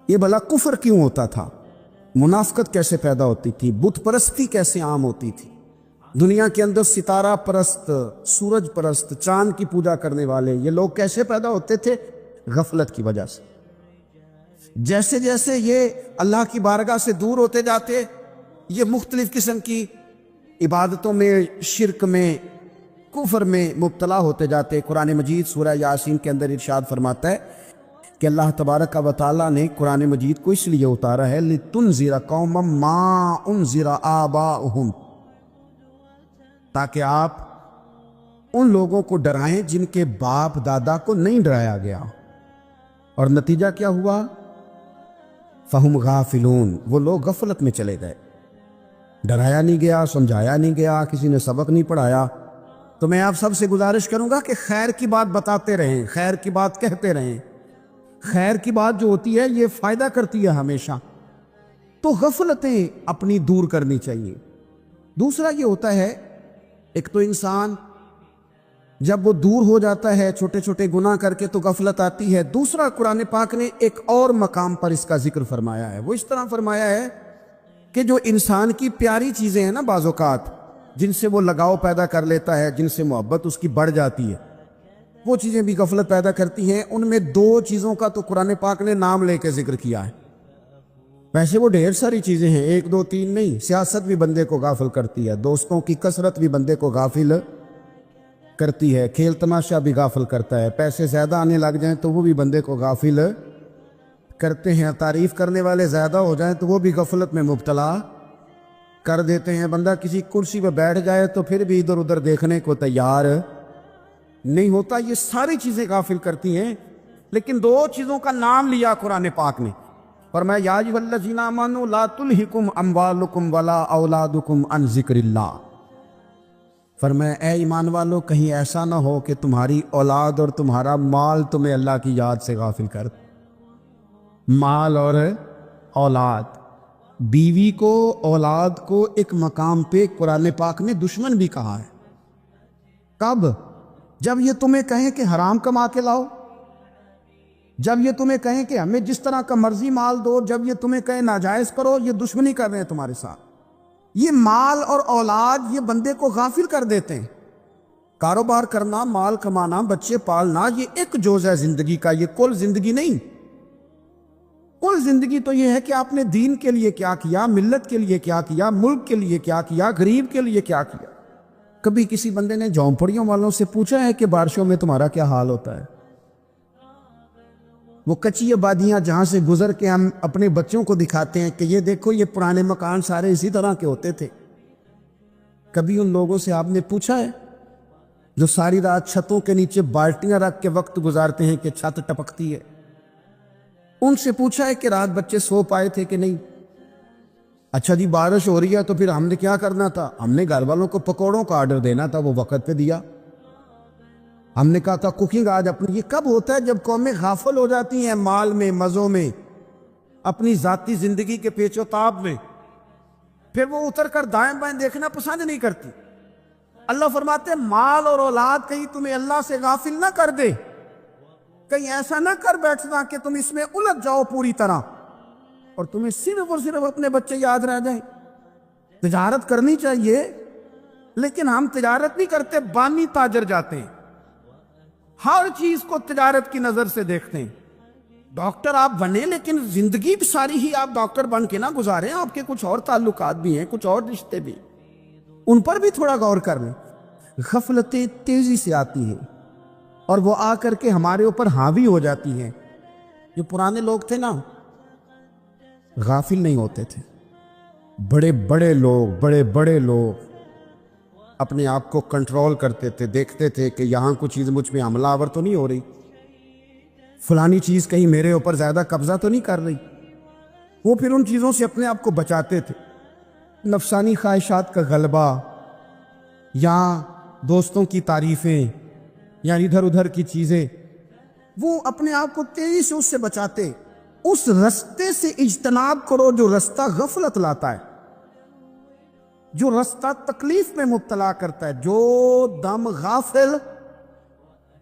یہ بھلا کفر کیوں ہوتا تھا، منافقت کیسے پیدا ہوتی تھی، بت پرستی کیسے عام ہوتی تھی. دنیا کے اندر ستارہ پرست، سورج پرست، چاند کی پوجا کرنے والے یہ لوگ کیسے پیدا ہوتے تھے؟ غفلت کی وجہ سے. جیسے جیسے یہ اللہ کی بارگاہ سے دور ہوتے جاتے، یہ مختلف قسم کی عبادتوں میں، شرک میں، کفر میں مبتلا ہوتے جاتے. قرآن مجید سورہ یاسین کے اندر ارشاد فرماتا ہے کہ اللہ تبارک و تعالیٰ نے قرآن مجید کو اس لیے اتارا ہے لِتُنذِرَ قَوْمًا مَا أُنذِرَ آبَاؤُهُمْ، تاکہ آپ ان لوگوں کو ڈرائیں جن کے باپ دادا کو نہیں ڈرایا گیا. اور نتیجہ کیا ہوا؟ فَهُمْ غَافِلُونَ، وہ لوگ غفلت میں چلے گئے. ڈرایا نہیں گیا، سمجھایا نہیں گیا، کسی نے سبق نہیں پڑھایا. تو میں آپ سب سے گزارش کروں گا کہ خیر کی بات بتاتے رہیں، خیر کی بات کہتے رہیں. خیر کی بات جو ہوتی ہے یہ فائدہ کرتی ہے ہمیشہ. تو غفلتیں اپنی دور کرنی چاہیے. دوسرا یہ ہوتا ہے، ایک تو انسان جب وہ دور ہو جاتا ہے چھوٹے چھوٹے گناہ کر کے تو غفلت آتی ہے. دوسرا قرآن پاک نے ایک اور مقام پر اس کا ذکر فرمایا ہے. وہ اس طرح فرمایا ہے کہ جو انسان کی پیاری چیزیں ہیں نا، بعض اوقات جن سے وہ لگاؤ پیدا کر لیتا ہے، جن سے محبت اس کی بڑھ جاتی ہے، وہ چیزیں بھی غفلت پیدا کرتی ہیں. ان میں 2 چیزوں کا تو قرآن پاک نے نام لے کے ذکر کیا ہے. ویسے وہ ڈھیر ساری چیزیں ہیں، ایک دو تین نہیں، سیاست بھی بندے کو غافل کرتی ہے، دوستوں کی کثرت بھی بندے کو غافل کرتی ہے، کھیل تماشا بھی غافل کرتا ہے، پیسے زیادہ آنے لگ جائیں تو وہ بھی بندے کو غافل کرتے ہیں، تعریف کرنے والے زیادہ ہو جائیں تو وہ بھی غفلت میں مبتلا کر دیتے ہیں، بندہ کسی کرسی پہ بیٹھ جائے تو پھر بھی ادھر ادھر دیکھنے کو تیار نہیں ہوتا۔ یہ ساری چیزیں غافل کرتی ہیں، لیکن دو چیزوں کا نام لیا قرآن پاک نے، فرمایا یا ایھا الذین آمنوا لا تلھکم اموالکم ولا اولادکم عن ذکر اللہ، فرمایا اے ایمان والو کہیں ایسا نہ ہو کہ تمہاری اولاد اور تمہارا مال تمہیں اللہ کی یاد سے غافل کر دے۔ مال اور اولاد، بیوی کو اولاد کو ایک مقام پہ قرآن پاک نے دشمن بھی کہا ہے۔ کب؟ جب یہ تمہیں کہیں کہ حرام کما کے لاؤ، جب یہ تمہیں کہیں کہ ہمیں جس طرح کا مرضی مال دو، جب یہ تمہیں کہیں ناجائز کرو، یہ دشمنی کر رہے ہیں تمہارے ساتھ۔ یہ مال اور اولاد یہ بندے کو غافل کر دیتے ہیں۔ کاروبار کرنا، مال کمانا، بچے پالنا یہ ایک جز ہے زندگی کا، یہ کل زندگی نہیں۔ کل زندگی تو یہ ہے کہ آپ نے دین کے لیے کیا کیا، ملت کے لیے کیا کیا، ملک کے لیے کیا کیا، غریب کے لیے کیا کیا۔ کبھی کسی بندے نے جھونپڑیوں والوں سے پوچھا ہے کہ بارشوں میں تمہارا کیا حال ہوتا ہے؟ وہ کچی آبادیاں جہاں سے گزر کے ہم اپنے بچوں کو دکھاتے ہیں کہ یہ دیکھو یہ پرانے مکان سارے اسی طرح کے ہوتے تھے، کبھی ان لوگوں سے آپ نے پوچھا ہے جو ساری رات چھتوں کے نیچے بالٹیاں رکھ کے وقت گزارتے ہیں کہ چھت ٹپکتی ہے؟ ان سے پوچھا ہے کہ رات بچے سو پائے تھے کہ نہیں؟ اچھا جی بارش ہو رہی ہے تو پھر ہم نے کیا کرنا تھا؟ ہم نے گھر والوں کو پکوڑوں کا آرڈر دینا تھا، وہ وقت پہ دیا۔ ہم نے کہا تھا کوکنگ آج اپنی۔ یہ کب ہوتا ہے؟ جب قومیں غافل ہو جاتی ہیں مال میں، مزوں میں، اپنی ذاتی زندگی کے پیچ و تاب میں، پھر وہ اتر کر دائیں بائیں دیکھنا پسند نہیں کرتی۔ اللہ فرماتے ہیں مال اور اولاد کہیں تمہیں اللہ سے غافل نہ کر دے، کہیں ایسا نہ کر بیٹھنا کہ تم اس میں الجھ جاؤ پوری طرح اور تمہیں صرف اور صرف اپنے بچے یاد رہ جائیں۔ تجارت کرنی چاہیے، لیکن ہم تجارت نہیں کرتے، بانی تاجر جاتے ہیں، ہر چیز کو تجارت کی نظر سے دیکھتے ہیں۔ ڈاکٹر آپ بنے لیکن زندگی ساری ہی آپ ڈاکٹر بن کے نہ گزاریں، آپ کے کچھ اور تعلقات بھی ہیں، کچھ اور رشتے بھی، ان پر بھی تھوڑا غور کر لیں۔ غفلتیں تیزی سے آتی ہیں اور وہ آ کر کے ہمارے اوپر حاوی ہو جاتی ہیں۔ جو پرانے لوگ تھے نا غافل نہیں ہوتے تھے، بڑے بڑے لوگ اپنے آپ کو کنٹرول کرتے تھے، دیکھتے تھے کہ یہاں کوئی چیز مجھ پہ حملہ آور تو نہیں ہو رہی، فلانی چیز کہیں میرے اوپر زیادہ قبضہ تو نہیں کر رہی۔ وہ پھر ان چیزوں سے اپنے آپ کو بچاتے تھے۔ نفسانی خواہشات کا غلبہ یا دوستوں کی تعریفیں یا ادھر ادھر کی چیزیں، وہ اپنے آپ کو تیزی سے اس سے بچاتے۔ اس رستے سے اجتناب کرو جو رستہ غفلت لاتا ہے، جو رستہ تکلیف میں مبتلا کرتا ہے۔ جو دم غافل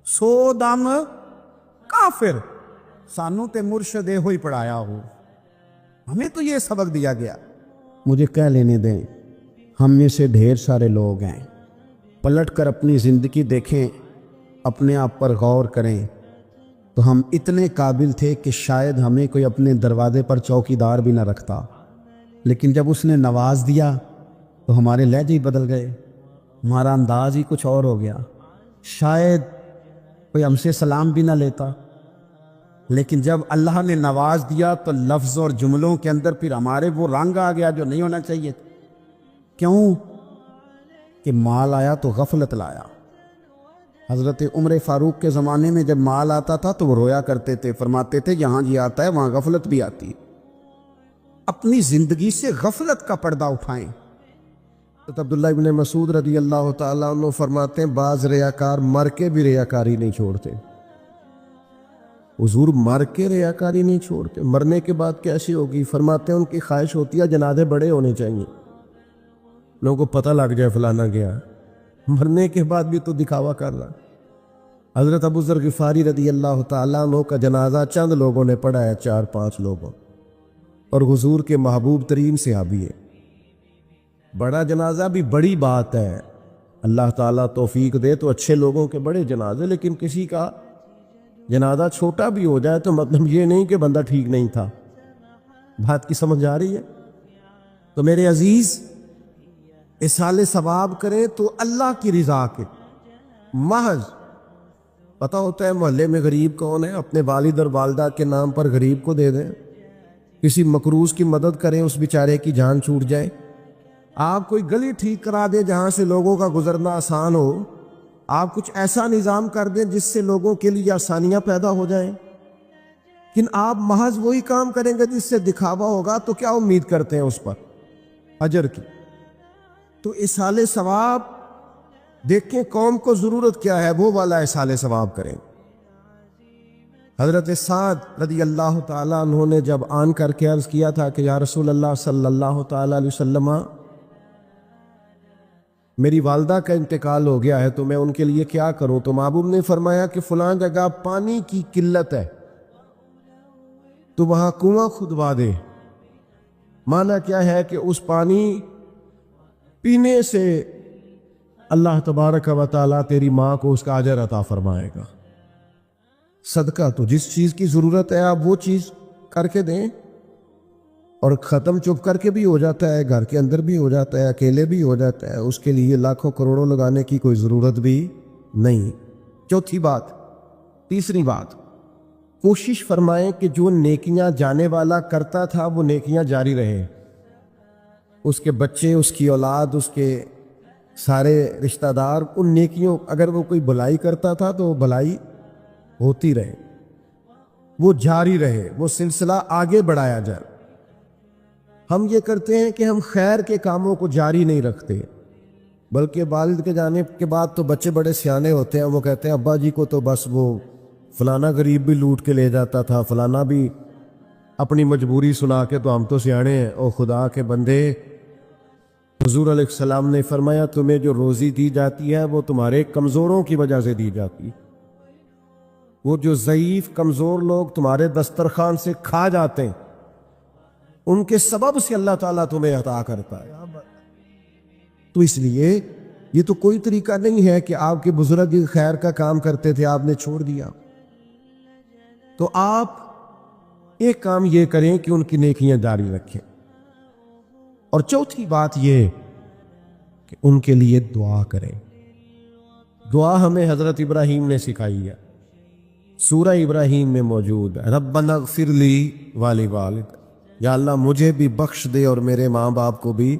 سو دم کافر، سانو تے مرشد ہوئی پڑھایا ہو، ہمیں تو یہ سبق دیا گیا۔ مجھے کہہ لینے دیں، ہم میں سے ڈھیر سارے لوگ ہیں، پلٹ کر اپنی زندگی دیکھیں، اپنے آپ پر غور کریں تو ہم اتنے قابل تھے کہ شاید ہمیں کوئی اپنے دروازے پر چوکیدار بھی نہ رکھتا، لیکن جب اس نے نواز دیا تو ہمارے لہجے ہی بدل گئے، ہمارا انداز ہی کچھ اور ہو گیا۔ شاید کوئی ہم سے سلام بھی نہ لیتا، لیکن جب اللہ نے نواز دیا تو لفظ اور جملوں کے اندر پھر ہمارے وہ رنگ آ گیا جو نہیں ہونا چاہیے تھا۔ کیوں؟ کہ مال آیا تو غفلت لایا۔ حضرت عمر فاروق کے زمانے میں جب مال آتا تھا تو وہ رویا کرتے تھے، فرماتے تھے جہاں جی آتا ہے وہاں غفلت بھی آتی ہے۔ اپنی زندگی سے غفلت کا پردہ اٹھائیں۔ تو عبداللہ ابن مسعود رضی اللہ تعالیٰ عنہ فرماتے ہیں بعض ریاکار مر کے بھی ریاکاری نہیں چھوڑتے۔ حضور مر کے ریاکاری نہیں چھوڑتے، مرنے کے بعد کیسی ہوگی؟ فرماتے ہیں ان کی خواہش ہوتی ہے جنازے بڑے ہونے چاہیے، لوگوں کو پتہ لگ جائے فلانا گیا، مرنے کے بعد بھی تو دکھاوا کر رہا۔ حضرت ابو ذر غفاری رضی اللہ تعالیٰ عنہ کا جنازہ چند لوگوں نے پڑھا ہے، 4-5 لوگوں، اور حضور کے محبوب ترین صحابی ہے۔ بڑا جنازہ بھی بڑی بات ہے، اللہ تعالیٰ توفیق دے تو اچھے لوگوں کے بڑے جنازے، لیکن کسی کا جنازہ چھوٹا بھی ہو جائے تو مطلب یہ نہیں کہ بندہ ٹھیک نہیں تھا۔ بات کی سمجھ آ رہی ہے؟ تو میرے عزیز، اصال ثواب کریں تو اللہ کی رضا کے محض پتہ ہوتا ہے محلے میں غریب کون ہے، اپنے والد اور والدہ کے نام پر غریب کو دے دیں، کسی مقروض کی مدد کریں، اس بیچارے کی جان چھوٹ جائے، آپ کوئی گلی ٹھیک کرا دیں جہاں سے لوگوں کا گزرنا آسان ہو، آپ کچھ ایسا نظام کر دیں جس سے لوگوں کے لیے آسانیاں پیدا ہو جائیں، لیکن آپ محض وہی کام کریں گے جس سے دکھاوا ہوگا، تو کیا امید کرتے ہیں اس پر اجر کی؟ تو اصال ثواب دیکھیں قوم کو ضرورت کیا ہے، وہ والا اصال ثواب کریں۔ حضرت سعد رضی اللہ تعالیٰ عنہ نے جب آن کر کے عرض کیا تھا کہ یا رسول اللہ صلی اللہ تعالیٰ علیہ وسلم، میری والدہ کا انتقال ہو گیا ہے تو میں ان کے لیے کیا کروں؟ تو محبوب نے فرمایا کہ فلاں جگہ پانی کی قلت ہے تو وہاں کنواں کھدوا دے۔ معنی کیا ہے کہ اس پانی پینے سے اللہ تبارک و تعالیٰ تیری ماں کو اس کا اجر عطا فرمائے گا۔ صدقہ تو جس چیز کی ضرورت ہے آپ وہ چیز کر کے دیں، اور ختم چپ کر کے بھی ہو جاتا ہے، گھر کے اندر بھی ہو جاتا ہے، اکیلے بھی ہو جاتا ہے، اس کے لیے لاکھوں کروڑوں لگانے کی کوئی ضرورت بھی نہیں۔ چوتھی بات، تیسری بات، کوشش فرمائیں کہ جو نیکیاں جانے والا کرتا تھا وہ نیکیاں جاری رہیں، اس کے بچے، اس کی اولاد، اس کے سارے رشتہ دار ان نیکیوں، اگر وہ کوئی بھلائی کرتا تھا تو وہ بھلائی ہوتی رہے، وہ جاری رہے، وہ سلسلہ آگے بڑھایا جائے۔ ہم یہ کرتے ہیں کہ ہم خیر کے کاموں کو جاری نہیں رکھتے، بلکہ والد کے جانے کے بعد تو بچے بڑے سیانے ہوتے ہیں، وہ کہتے ہیں ابا جی کو تو بس وہ فلانا غریب بھی لوٹ کے لے جاتا تھا، فلانا بھی اپنی مجبوری سنا کے، تو ہم تو سیانے ہیں۔ او خدا کے بندے، حضور علیہ السلام نے فرمایا تمہیں جو روزی دی جاتی ہے وہ تمہارے کمزوروں کی وجہ سے دی جاتی ہے، وہ جو ضعیف کمزور لوگ تمہارے دسترخوان سے کھا جاتے ہیں ان کے سبب سے اللہ تعالیٰ تمہیں عطا کرتا ہے۔ تو اس لیے یہ تو کوئی طریقہ نہیں ہے کہ آپ کے بزرگ خیر کا کام کرتے تھے آپ نے چھوڑ دیا، تو آپ ایک کام یہ کریں کہ ان کی نیکیاں جاری رکھیں۔ اور چوتھی بات یہ کہ ان کے لیے دعا کریں۔ دعا ہمیں حضرت ابراہیم نے سکھائی ہے، سورہ ابراہیم میں موجود ہے، ربنا اغفر لی ولوالدی، یا اللہ مجھے بھی بخش دے اور میرے ماں باپ کو بھی،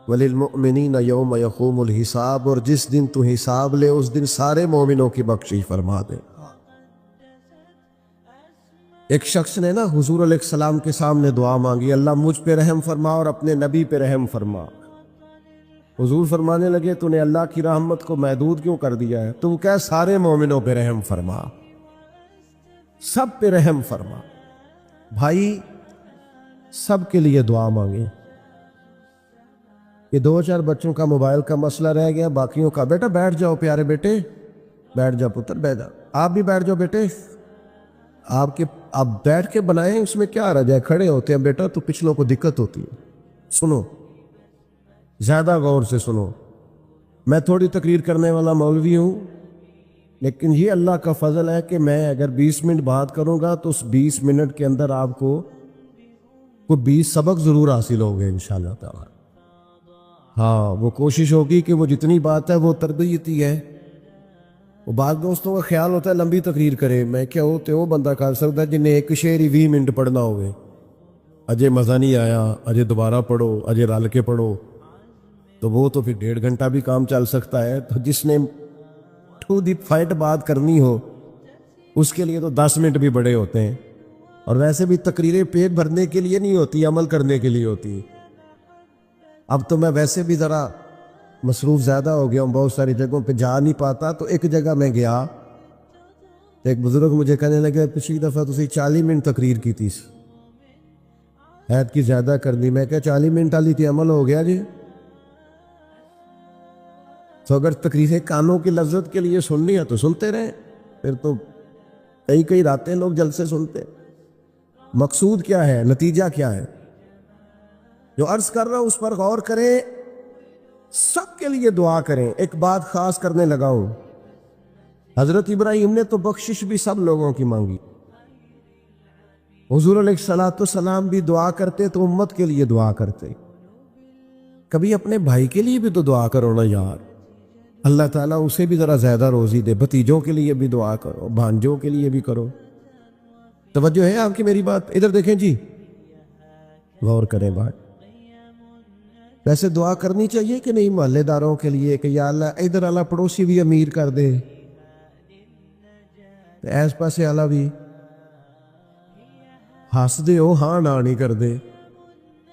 وللمؤمنین یوم یقوم الحساب، اور جس دن تو حساب لے اس دن سارے مومنوں کی بخشش فرما دے۔ ایک شخص نے نا حضور علیہ السلام کے سامنے دعا مانگی، اللہ مجھ پہ رحم فرما اور اپنے نبی پہ رحم فرما۔ حضور فرمانے لگے تو نے اللہ کی رحمت کو محدود کیوں کر دیا ہے؟ تو کہہ سارے مومنوں پہ رحم فرما، سب پہ رحم فرما۔ بھائی سب کے لیے دعا مانگیں۔ یہ 2-4 بچوں کا موبائل کا مسئلہ رہ گیا، باقیوں کا بیٹا بیٹھ جاؤ، پیارے بیٹے بیٹھ جاؤ، پتر بیٹھ جاؤ، آپ بھی بیٹھ جاؤ بیٹے، آپ بیٹھ کے بنائیں، اس میں کیا رہ جائے، کھڑے ہوتے ہیں بیٹا تو پچھلوں کو دقت ہوتی ہے۔ سنو، زیادہ غور سے سنو، میں تھوڑی تقریر کرنے والا مولوی ہوں، لیکن یہ اللہ کا فضل ہے کہ میں اگر 20 منٹ بات کروں گا تو اس 20 منٹ کے اندر آپ کو 20 سبق ضرور حاصل ہوں گے انشاءاللہ تعالی۔ ہاں، وہ کوشش ہوگی کہ وہ جتنی بات ہے وہ تربیتی ہے۔ وہ بعض دوستوں کا خیال ہوتا ہے لمبی تقریر کرے، میں کیا ہوتے وہ بندہ کر سکتا ہے جنہیں ایک شعر ہی 20 منٹ پڑھنا ہوئے، اجے مزہ نہیں آیا، اجے دوبارہ پڑھو، اجے رل کے پڑھو، تو وہ تو پھر 1.5 گھنٹہ بھی کام چل سکتا ہے۔ تو جس نے ٹو دی پوائنٹ بات کرنی ہو اس کے لیے تو 10 منٹ بھی بڑے ہوتے ہیں، اور ویسے بھی تقریریں پیٹ بھرنے کے لیے نہیں ہوتی، عمل کرنے کے لیے ہوتی۔ اب تو میں ویسے بھی ذرا مصروف زیادہ ہو گیا ہوں، بہت ساری جگہوں پہ جا نہیں پاتا، تو ایک جگہ میں گیا تو ایک بزرگ مجھے کہنے لگے پچھلی دفعہ تسی 40 منٹ تقریر کی تھی، حید کی زیادہ کر دی۔ میں کہا 40 منٹ والی تھی، عمل ہو گیا جی۔ تو اگر تقریریں کانوں کی لذت کے لیے سننی ہے تو سنتے رہیں، پھر تو کئی راتیں لوگ جلسے سنتے۔ مقصود کیا ہے، نتیجہ کیا ہے؟ جو عرض کر رہا ہوں اس پر غور کریں، سب کے لیے دعا کریں۔ ایک بات خاص کرنے لگا ہوں، حضرت ابراہیم نے تو بخشش بھی سب لوگوں کی مانگی، حضور علیہ الصلوۃ والسلام بھی دعا کرتے تو امت کے لیے دعا کرتے، کبھی اپنے بھائی کے لیے بھی تو دعا کرو نا یار، اللہ تعالیٰ اسے بھی ذرا زیادہ روزی دے، بھتیجوں کے لیے بھی دعا کرو، بھانجوں کے لیے بھی کرو۔ توجہ ہے آپ کی میری بات؟ ادھر دیکھیں جی، غور کریں بات۔ ویسے دعا کرنی چاہیے کہ نہیں محلے داروں کے لیے کہ یا اللہ ادھر اللہ پڑوسی بھی امیر کر دے، ایس پاسے اللہ بھی ہنس دے ہو ہاں نہ نہیں کر دے،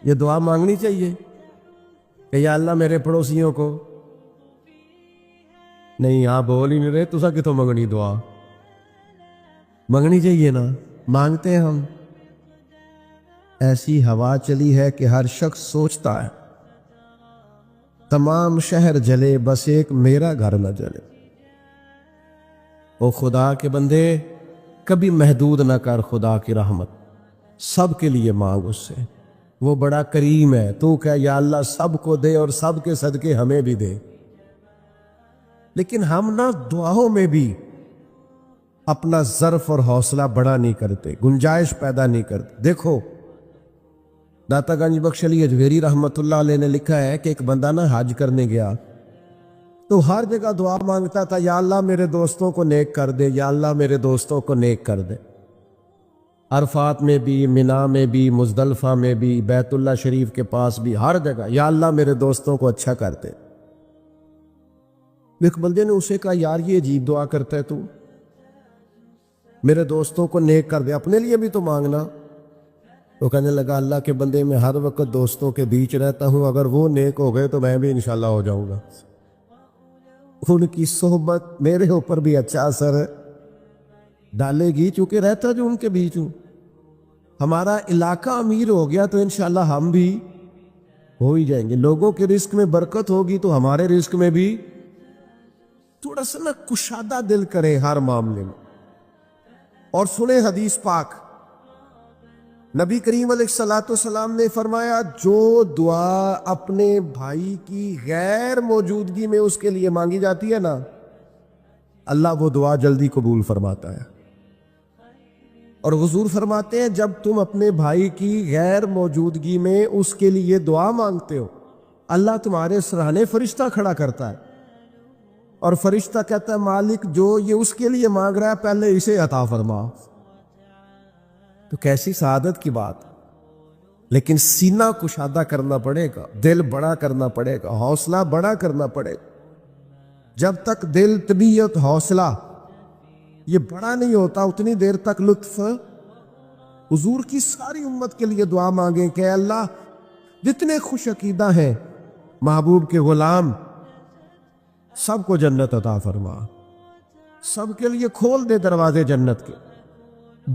یہ دعا مانگنی چاہیے کہ یا اللہ میرے پڑوسیوں کو، نہیں آپ بول ہی نہیں رہے، تسا کتوں منگنی دعا؟ منگنی چاہیے نا، مانگتے ہیں ہم۔ ایسی ہوا چلی ہے کہ ہر شخص سوچتا ہے تمام شہر جلے بس ایک میرا گھر نہ جلے۔ او خدا کے بندے کبھی محدود نہ کر خدا کی رحمت، سب کے لیے مانگ اس سے، وہ بڑا کریم ہے، تو کہ یا اللہ سب کو دے اور سب کے صدقے ہمیں بھی دے۔ لیکن ہم نہ دعاؤں میں بھی اپنا ظرف اور حوصلہ بڑا نہیں کرتے، گنجائش پیدا نہیں کرتے۔ دیکھو داتا گنج بخش علی اجویری رحمت اللہ علیہ نے لکھا ہے کہ ایک بندہ نا حج کرنے گیا تو ہر جگہ دعا مانگتا تھا، یا اللہ میرے دوستوں کو نیک کر دے، یا اللہ میرے دوستوں کو نیک کر دے۔ عرفات میں بھی، مینا میں بھی، مزدلفہ میں بھی، بیت اللہ شریف کے پاس بھی، ہر جگہ یا اللہ میرے دوستوں کو اچھا کر دے۔ ایک بندے نے اسے کہا یار یہ عجیب دعا کرتا ہے تو، میرے دوستوں کو نیک کر دے، اپنے لیے بھی تو مانگنا۔ تو کہنے لگا اللہ کے بندے میں ہر وقت دوستوں کے بیچ رہتا ہوں، اگر وہ نیک ہو گئے تو میں بھی انشاءاللہ ہو جاؤں گا۔ ان کی صحبت میرے اوپر بھی اچھا اثر ڈالے گی چونکہ رہتا جو ان کے بیچ ہوں۔ ہمارا علاقہ امیر ہو گیا تو انشاءاللہ ہم بھی ہو ہی جائیں گے، لوگوں کے رزق میں برکت ہوگی تو ہمارے رزق میں بھی تھوڑا سا نا کشادہ دل کریں ہر معاملے میں۔ اور سنیں حدیث پاک، نبی کریم علیہ الصلوۃ والسلام نے فرمایا جو دعا اپنے بھائی کی غیر موجودگی میں اس کے لیے مانگی جاتی ہے نا، اللہ وہ دعا جلدی قبول فرماتا ہے۔ اور حضور فرماتے ہیں جب تم اپنے بھائی کی غیر موجودگی میں اس کے لیے دعا مانگتے ہو، اللہ تمہارے سرانے فرشتہ کھڑا کرتا ہے اور فرشتہ کہتا ہے مالک جو یہ اس کے لیے مانگ رہا ہے پہلے اسے عطا فرما۔ تو کیسی سعادت کی بات، لیکن سینہ کشادہ کرنا پڑے گا، دل بڑا کرنا پڑے گا، حوصلہ بڑا کرنا پڑے گا۔ جب تک دل، طبیعت، حوصلہ یہ بڑا نہیں ہوتا اتنی دیر تک لطف۔ حضور کی ساری امت کے لیے دعا مانگیں کہ اے اللہ جتنے خوش عقیدہ ہیں محبوب کے غلام سب کو جنت عطا فرما، سب کے لیے کھول دے دروازے جنت کے۔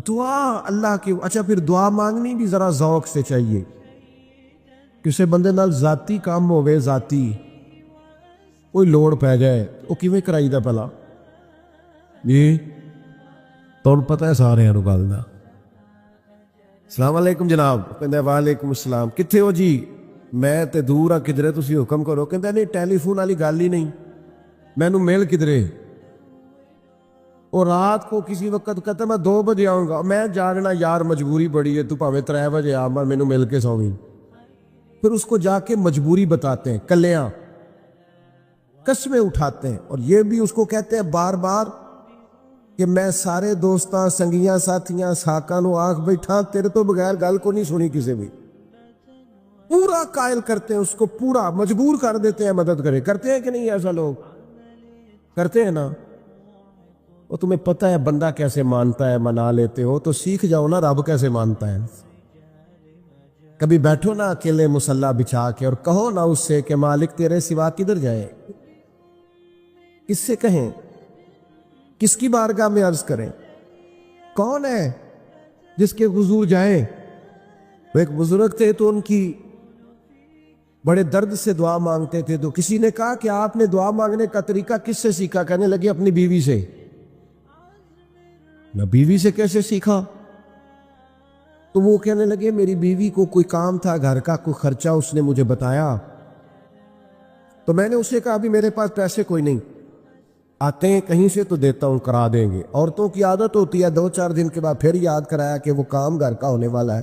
دعا اللہ کی، اچھا پھر دعا مانگنی بھی ذرا ذوق سے چاہیے۔ کسی بندے نال ذاتی کام ہوئے، ذاتی کوئی لوڑ پہ جائے وہ کیویں کرائی دا پلا جی تو پتہ ہے سارے گل دا۔ السلام علیکم جناب، کہندا وعلیکم السلام، کتنے ہو جی؟ میں تے دور آ کدھرے، تسی حکم کرو۔ کہندا نہیں ٹیلی فون والی گل ہی نہیں، مینوں مل کدھرے؟ اور رات کو کسی وقت کہتا میں 2 بجے آؤں گا، میں جاگنا یار مجبوری بڑی ہے، تو پاویں 3 بجے آ مینوں مل کے سویں۔ پھر اس کو جا کے مجبوری بتاتے ہیں، کلیاں قسمیں اٹھاتے ہیں، اور یہ بھی اس کو کہتے ہیں بار بار کہ میں سارے دوستاں سنگیاں ساتھیاں ساکاں نو آنکھ بیٹھا، تیرے تو بغیر گل کو نہیں سنی کسی بھی۔ پورا قائل کرتے ہیں اس کو، پورا مجبور کر دیتے ہیں مدد کرے۔ کرتے ہیں کہ نہیں ایسا؟ لوگ کرتے ہیں نا۔ وہ تمہیں پتہ ہے بندہ کیسے مانتا ہے، منا لیتے ہو تو سیکھ جاؤ نا رب کیسے مانتا ہے۔ کبھی بیٹھو نا اکیلے مصلی بچھا کے اور کہو نا اس سے کہ مالک تیرے سوا کدھر جائے، کس سے کہیں، کس کی بارگاہ میں عرض کریں، کون ہے جس کے حضور جائیں؟ وہ ایک بزرگ تھے تو ان کی بڑے درد سے دعا مانگتے تھے، تو کسی نے کہا کہ آپ نے دعا مانگنے کا طریقہ کس سے سیکھا؟ کہنے لگے اپنی بیوی سے۔ میں بیوی سے کیسے سیکھا؟ تو وہ کہنے لگے میری بیوی کو کوئی کام تھا گھر کا، کوئی خرچہ اس نے مجھے بتایا، تو میں نے اسے کہا ابھی میرے پاس پیسے کوئی نہیں، آتے ہیں کہیں سے تو دیتا ہوں کرا دیں گے. عورتوں کی عادت ہوتی ہے 2-4 دن کے بعد پھر یاد کرایا کہ وہ کام گھر کا ہونے والا ہے.